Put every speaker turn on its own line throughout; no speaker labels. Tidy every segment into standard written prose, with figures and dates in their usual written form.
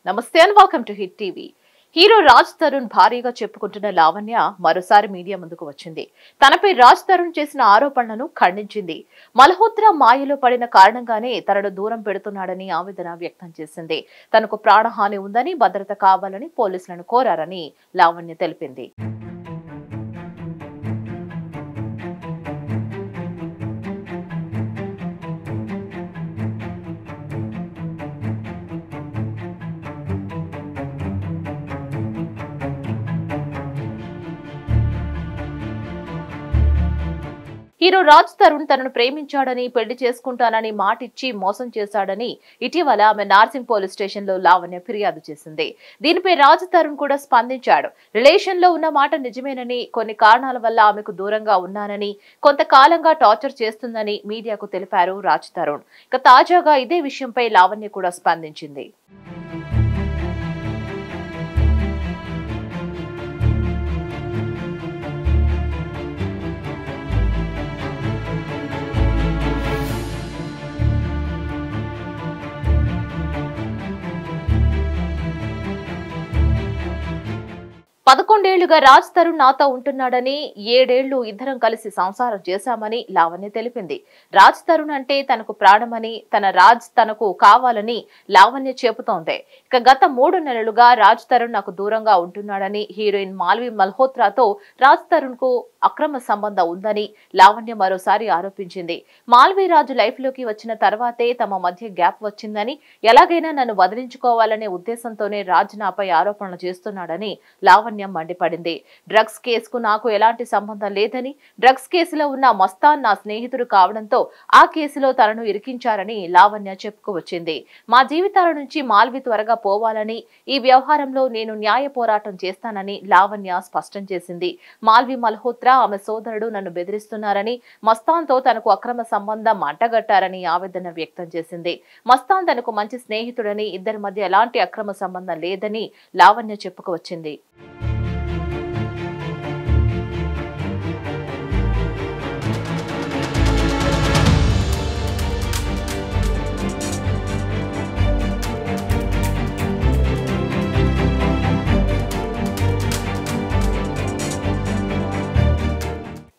నమస్తే and welcome to hit TV. Hero Raj Tarun భారీగా చెప్పుకుంటున్న లావణ్య మరోసారి మీడియా ముందుకు వచ్చింది. తనపై రాజ్ తరుణ్ చేసిన ఆరోపణలను ఖండించింది. మల్హోత్రా మాయలో పడిన కారణంగానే తనను దూరం పెడుతున్నాడని ఆవేదన వ్యక్తం చేసింది. తనకు ప్రాణహాని ఉందని, భద్రత కావాలని పోలీసులను కోరారని లావణ్య తెలిపింది. హీరో రాజ్ తరుణ్ తనను ప్రేమించాడని, పెళ్లి చేసుకుంటానని మాటిచ్చి మోసం చేశాడని ఇటీవల ఆమె నార్సింగ్ పోలీస్ స్టేషన్ లో లావణ్య ఫిర్యాదు చేసింది. దీనిపై రాజ్ తరుణ్ కూడా స్పందించాడు. రిలేషన్ లో ఉన్న మాట నిజమేనని, కొన్ని కారణాల వల్ల ఆమెకు దూరంగా ఉన్నానని, కొంతకాలంగా టార్చర్ చేస్తుందని మీడియాకు తెలిపారు రాజ్ తరుణ్. ఇక తాజాగా ఇదే విషయంపై లావణ్య కూడా స్పందించింది. 11 ఏళ్లుగా రాజ్ తరుణ్ నాతో ఉంటున్నాడని, 7 ఏళ్లు ఇద్దరం కలిసి సంసారం చేశామని లావణ్య తెలిపింది. రాజ్ తరుణ్ అంటే తనకు ప్రాణమని, తన రాజ్ తనకు కావాలని లావణ్య చెబుతోంది. ఇక గత 3 నెలలుగా రాజ్ తరుణ్ నాకు దూరంగా ఉంటున్నాడని, హీరోయిన్ మాల్వి మల్హోత్రాతో రాజ్ తరుణ్ కు అక్రమ సంబంధం ఉందని లావణ్య మరోసారి ఆరోపించింది. మాల్వి రాజు లైఫ్ లోకి వచ్చిన తర్వాతే తమ మధ్య గ్యాప్ వచ్చిందని, ఎలాగైనా నన్ను వదిలించుకోవాలనే ఉద్దేశంతోనే రాజ్ నాపై ఆరోపణలు చేస్తున్నాడని లావణ్య మండిపడింది. డ్రగ్స్ కేసుకు నాకు ఎలాంటి సంబంధం లేదని, డ్రగ్స్ కేసులో ఉన్న మస్తాన్ నా స్నేహితుడు కావడంతో ఆ కేసులో తనను ఇరికించారని లావణ్య చెప్పుకువచ్చింది. మా జీవితాల నుంచి మాల్వి త్వరగా పోవాలని, ఈ వ్యవహారంలో నేను న్యాయ పోరాటం చేస్తానని లావణ్య స్పష్టం చేసింది. మాల్వి మల్హోత్రా, ఆమె సోదరుడు నన్ను బెదిరిస్తున్నారని, మస్తాన్తో తనకు అక్రమ సంబంధం అంటగట్టారని ఆవేదన వ్యక్తం చేసింది. మస్తాన్ తనకు మంచి స్నేహితుడని, ఇద్దరి మధ్య ఎలాంటి అక్రమ సంబంధం లేదని లావణ్య చెప్పుకువచ్చింది.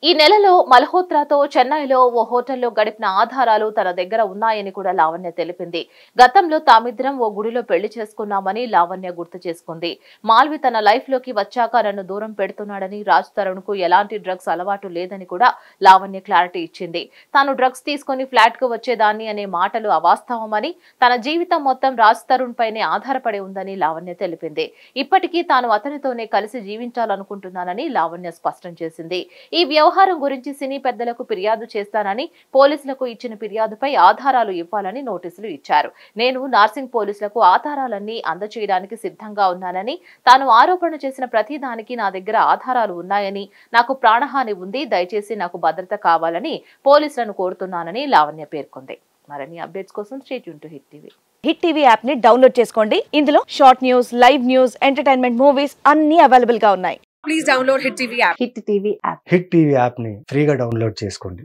ఈ నెలలో మల్హోత్రాతో చెన్నైలో ఓ హోటల్లో గడిపిన ఆధారాలు తన దగ్గర ఉన్నాయని కూడా లావణ్య తెలిపింది. గతంలో తామిద్దరం ఓ గుడిలో పెళ్లి చేసుకున్నామని లావణ్య గుర్తు చేసుకుంది. మాల్వి తన లైఫ్ లోకి వచ్చాక నన్ను దూరం పెడుతున్నాడని, రాజ్ తరుణ్ కు ఎలాంటి డ్రగ్స్ అలవాటు లేదని కూడా లావణ్య క్లారిటీ ఇచ్చింది. తాను డ్రగ్స్ తీసుకుని ఫ్లాట్ కు వచ్చేదాన్ని అనే మాటలు అవాస్తవమని, తన జీవితం మొత్తం రాజ్ తరుణ్ పైనే ఆధారపడి ఉందని లావణ్య తెలిపింది. ఇప్పటికీ తాను అతనితోనే కలిసి జీవించాలనుకుంటున్నానని లావణ్య స్పష్టం చేసింది. ఈ వ్యవహారం గురించి సినీ పెద్దలకు ఫిర్యాదు చేస్తానని, పోలీసులకు ఇచ్చిన ఫిర్యాదుపై ఆధారాలు ఇవ్వాలని నోటీసులు ఇచ్చారు. నేను నార్సింగ్ పోలీసులకు ఆధారాలన్నీ అందజేయడానికి సిద్ధంగా ఉన్నానని, తాను ఆరోపణ చేసిన ప్రతిదానికి నా దగ్గర ఆధారాలు ఉన్నాయని, నాకు ప్రాణహాని ఉంది, దయచేసి నాకు భద్రత కావాలని పోలీసులను కోరుతున్నానని లావణ్య పేర్కొంది. మరిన్ని అప్డేట్స్ కోసం stay tune to hit TV.
Hit TV app ని డౌన్లోడ్ చేసుకోండి. ఇందులో short news, live news, entertainment movies అన్ని అవైలబుల్ గా ఉన్నాయి.
Please download Hit TV app.
Hit TV app.
Hit TV app ని ఫ్రీగా డౌన్లోడ్ చేసుకోండి.